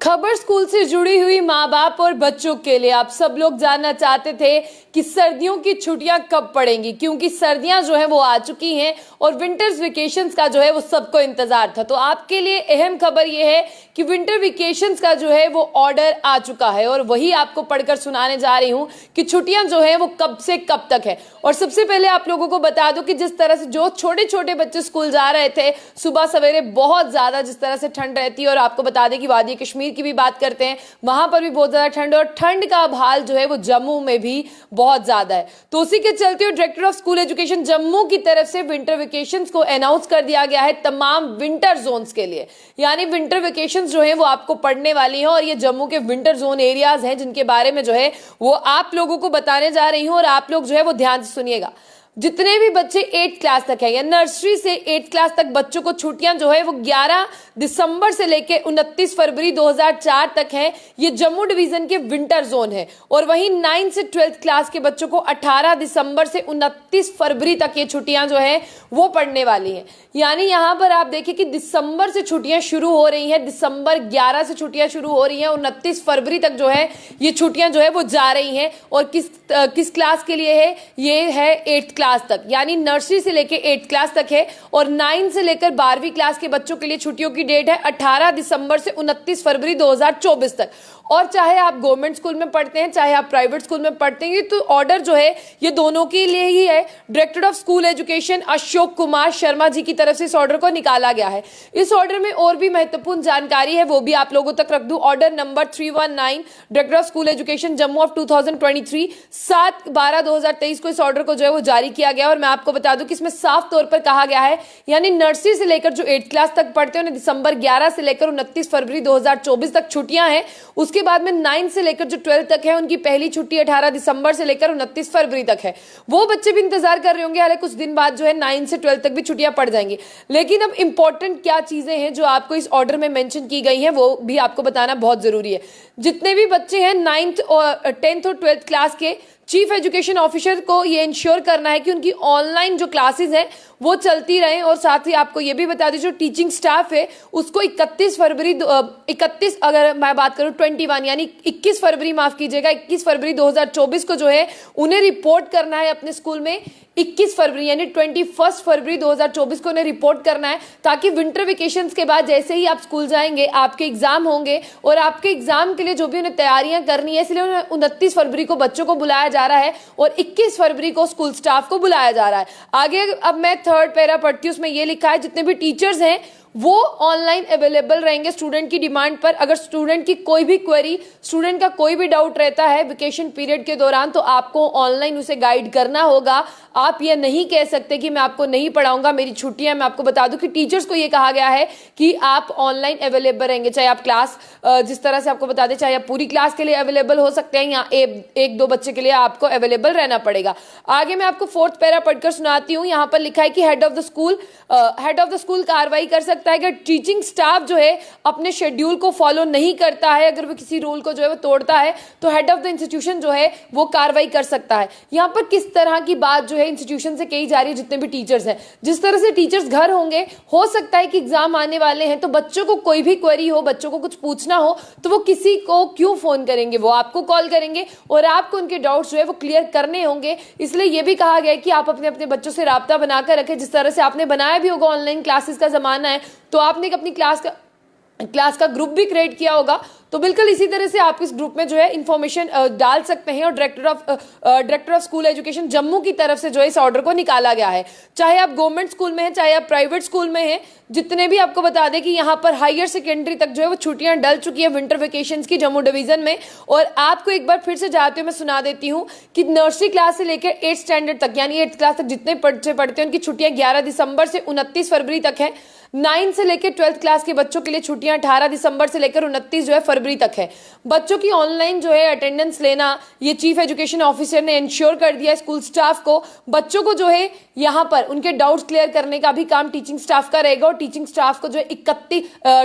खबर स्कूल से जुड़ी हुई माँ बाप और बच्चों के लिए। आप सब लोग जानना चाहते थे कि सर्दियों की छुट्टियां कब पड़ेंगी, क्योंकि सर्दियां जो है वो आ चुकी हैं और विंटर्स वेकेशंस का जो है वो सबको इंतजार था। तो आपके लिए अहम खबर ये है कि विंटर वेकेशंस का जो है वो ऑर्डर आ चुका है और वही आपको पढ़कर सुनाने जा रही हूँ कि छुट्टियां जो है वो कब से कब तक है। और सबसे पहले आप लोगों को बता दूं कि जिस तरह से जो छोटे छोटे बच्चे स्कूल जा रहे थे सुबह सवेरे बहुत ज्यादा जिस तरह से ठंड रहती है, और आपको बता दें कि वादी कश्मीर की भी बात करते हैं, वहां पर भी बहुत ज्यादा ठंड है और ठंड का हाल जो है वो जम्मू में भी बहुत ज्यादा है। तो उसी के चलते director of school education Jammu की तरफ से विंटर वेकेशंस को अनाउंस कर दिया गया है तमाम विंटर जोन्स के लिए। यानी विंटर वेकेशंस जो है वो आपको पड़ने वाली है और ये जम्मू के विंटर जोन एरियाज हैं जिनके बारे में जो है वो आप लोगों को बताने जा रही हूं और आप लोग जो है वो ध्यान से सुनिएगा। जितने भी बच्चे 8th क्लास तक है या नर्सरी से 8th क्लास तक बच्चों को छुट्टियां जो है वो 11 दिसंबर से लेकर 29 फरवरी 2004 तक है। ये जम्मू डिवीजन के विंटर जोन है। और वहीं 9 से 12th क्लास के बच्चों को 18 दिसंबर से 29 फरवरी तक ये छुट्टियां जो है वो पड़ने वाली हैं। यानी यहां पर आप देखिए कि दिसंबर से छुट्टियां शुरू हो रही हैं, दिसंबर 11 से छुट्टियां शुरू हो रही हैं, 29 फरवरी तक जो है ये छुट्टियां जो है वो जा रही हैं। और किस क्लास के लिए है? ये है 8th क्लास तक, यानी नर्सरी से लेकर 8th क्लास तक है। और 9 से लेकर 12वीं क्लास के बच्चों के लिए छुट्टियों की डेट है 18 दिसंबर से 29 फरवरी 2024 तक। और चाहे आप गवर्नमेंट स्कूल में पढ़ते हैं चाहे आप प्राइवेट स्कूल में पढ़ते हैं, तो ऑर्डर जो है ये दोनों के लिए ही है। Director of school education Ashok Kumar Sharma ji की तरफ से इस ऑर्डर को निकाला गया है। इस ऑर्डर में और भी महत्वपूर्ण जानकारी है, वो भी आप लोगों तक रख दूं। Order number 319 director of school education Jammu of 2023 7/12/2023 को इस ऑर्डर को जो है वो जारी किया गया। और मैं आपको बता दूं कि इसमें साफ तौर पर कहा गया है, यानी नर्सरी से लेकर जो 8th क्लास तक पढ़ते हैं उन्हें दिसंबर 11 से लेकर 29 फरवरी 2024 तक छुट्टियां हैं। उसके बाद में 9 से लेकर जो 12 तक है उनकी पहली छुट्टी 18 दिसंबर से लेकर 29 फरवरी तक है। वो बच्चे भी इंतजार कर रहे होंगे, हालांकि कुछ दिन बाद जो है 9 से 12 तक भी छुट्टियां पड़ जाएंगी। लेकिन अब इंपॉर्टेंट क्या चीजें हैं जो आपको इस ऑर्डर में मेंशन की गई हैं वो भी आपको बताना बहुत जरूरी है। जितने भी बच्चे हैं 9th और 10th और 12th क्लास के, चीफ एजुकेशन ऑफिसर को ये इंश्योर करना है कि उनकी ऑनलाइन जो क्लासेस हैं वो चलती रहें। और साथ ही आपको ये भी बता दें जो टीचिंग स्टाफ है उसको 31 अगर मैं बात करूं 21 यानी 21 फरवरी माफ कीजिएगा 21 फरवरी 2024 को जो है उन्हें रिपोर्ट करना है अपने स्कूल में। 21 फरवरी यानी 21 फरवरी 2024 को उन्हें रिपोर्ट करना है, ताकि विंटर वेकेशंस के बाद जैसे ही आप स्कूल जाएंगे आपके एग्जाम होंगे और आपके एग्जाम के लिए जो भी उन्हें तैयारियां करनी है, इसलिए उन्हें 29 फरवरी को बच्चों को बुलाया जा रहा है और 21 फरवरी को स्कूल स्टाफ को बुलाया जा रहा है। आगे अब मैं 3rd पैरा पढ़ती हूँ, उसमें यह लिखा है जितने भी टीचर्स हैं वो ऑनलाइन अवेलेबल रहेंगे स्टूडेंट की डिमांड पर। अगर स्टूडेंट की कोई भी क्वेरी, स्टूडेंट का कोई भी डाउट रहता है वेकेशन पीरियड के दौरान, तो आपको ऑनलाइन उसे गाइड करना होगा। आप ये नहीं कह सकते कि मैं आपको नहीं पढ़ाऊंगा, मेरी छुट्टियां। मैं आपको बता दूं कि टीचर्स को ये कहा गया है कि आप ऑनलाइन अवेलेबल रहेंगे, चाहे आप क्लास जिस तरह से आपको बता दें, चाहे आप पूरी क्लास के लिए अवेलेबल हो सकते हैं या एक दो बच्चे के लिए आपको अवेलेबल रहना पड़ेगा। आगे मैं आपको 4th पैरा पढ़कर सुनाती हूँ। यहाँ पर लिखा है कि हेड ऑफ द स्कूल कार्रवाई कर सकता है अगर टीचिंग स्टाफ जो है अपने शेड्यूल को फॉलो नहीं करता है, अगर वो किसी रूल को जो है वो तोड़ता है तो हेड ऑफ द इंस्टीट्यूशन जो है वो कार्रवाई कर सकता है। यहाँ पर किस तरह की बात जो है इंस्टीट्यूशन से कही जा रही है, जितने भी टीचर्स हैं, जिस तरह से टीचर्स घर होंगे, हो सकता है कि एग्जाम आने वाले हैं तो बच्चों को कोई भी क्वेरी हो, बच्चों को कुछ पूछना हो तो वो किसी को क्यों फोन करेंगे, वो आपको कॉल करेंगे और आपको उनके डाउट्स जो है वो क्लियर करने होंगे। इसलिए यह भी कहा गया है कि आप अपने अपने बच्चों से राब्ता बनाकर रखें। जिस तरह से आपने बनाया भी होगा, ऑनलाइन क्लासेस का जमाना है तो आपने अपनी क्लास का ग्रुप भी क्रिएट किया होगा, तो बिल्कुल इसी तरह से आप इस ग्रुप में जो है इंफॉर्मेशन डाल सकते हैं। और director of school education Jammu की तरफ से जो है इस ऑर्डर को निकाला गया है। चाहे आप गवर्नमेंट स्कूल में हैं चाहे आप प्राइवेट स्कूल में हैं, जितने भी आपको बता दें कि यहाँ पर हायर सेकेंडरी तक जो है वो छुट्टियां डल चुकी है विंटर वेकेशंस की जम्मू डिवीजन में। और आपको एक बार फिर से जाते हुए मैं सुना देती हूँ कि नर्सरी क्लास से लेकर 8th स्टैंडर्ड तक यानी 8th क्लास तक जितने बच्चे पढ़ते हैं उनकी छुट्टियां 11 दिसंबर से 29 फरवरी तक है। 9 से लेकर 12th क्लास के बच्चों के लिए छुट्टियां 18 दिसंबर से लेकर 29 जो है फरवरी तक है। बच्चों की ऑनलाइन जो है अटेंडेंस लेना ये चीफ एजुकेशन ऑफिसर ने इंश्योर कर दिया स्कूल स्टाफ को। बच्चों को जो है यहाँ पर उनके डाउट्स क्लियर करने का भी काम टीचिंग स्टाफ का रहेगा और टीचिंग स्टाफ को जो है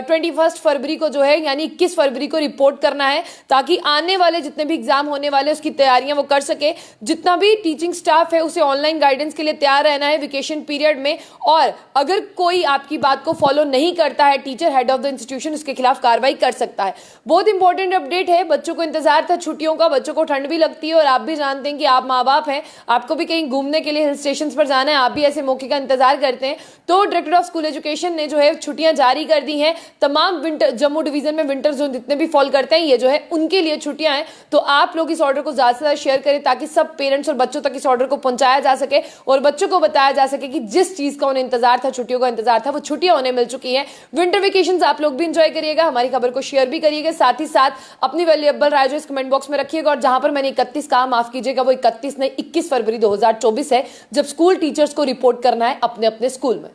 21 फरवरी को जो है यानी 21 फरवरी को रिपोर्ट करना है ताकि आने वाले जितने भी एग्जाम होने वाले उसकी तैयारियां वो कर सके। जितना भी टीचिंग स्टाफ है उसे ऑनलाइन गाइडेंस के लिए तैयार रहना है वेकेशन पीरियड में, और अगर कोई आपकी बात को फॉलो नहीं करता है teacher head of the institution उसके खिलाफ कार्रवाई कर सकता है। बहुत इंपॉर्टेंट अपडेट है, बच्चों को इंतजार था छुट्टियों का, बच्चों को ठंड भी लगती है और आप भी जानते हैं कि आप माँ बाप हैं, आपको भी कहीं घूमने के लिए हिल स्टेशन पर जाना है, आप भी ऐसे मौके का इंतजार करते हैं। तो डायरेक्टर ऑफ स्कूल एजुकेशन ने जो है छुट्टियां जारी कर दी हैं तमाम विंटर जम्मू डिवीजन में विंटर जोन जितने भी फॉल करते हैं ये जो है उनके लिए छुट्टियां हैं। तो आप लोग इस ऑर्डर को ज्यादा से ज्यादा शेयर करें ताकि सब पेरेंट्स और बच्चों तक इस ऑर्डर को पहुंचाया जा सके और बच्चों को बताया जा सके कि जिस चीज का उन्हें इंतजार था, छुट्टियों का इंतजार था, वो छुट्टियां उन्हें मिल चुकी हैं। विंटर वेकेशन आप लोग भी एंजॉय करिएगा, हमारी खबर को शेयर भी करिएगा, साथ ही साथ अपनी वैल्यूएबल राय जो इस कमेंट बॉक्स में रखिएगा। और जहां पर मैंने 31 कहा माफ कीजिएगा, वो 31 नहीं 21 फरवरी 2024 है जब स्कूल टीचर्स को रिपोर्ट करना है अपने अपने स्कूल में।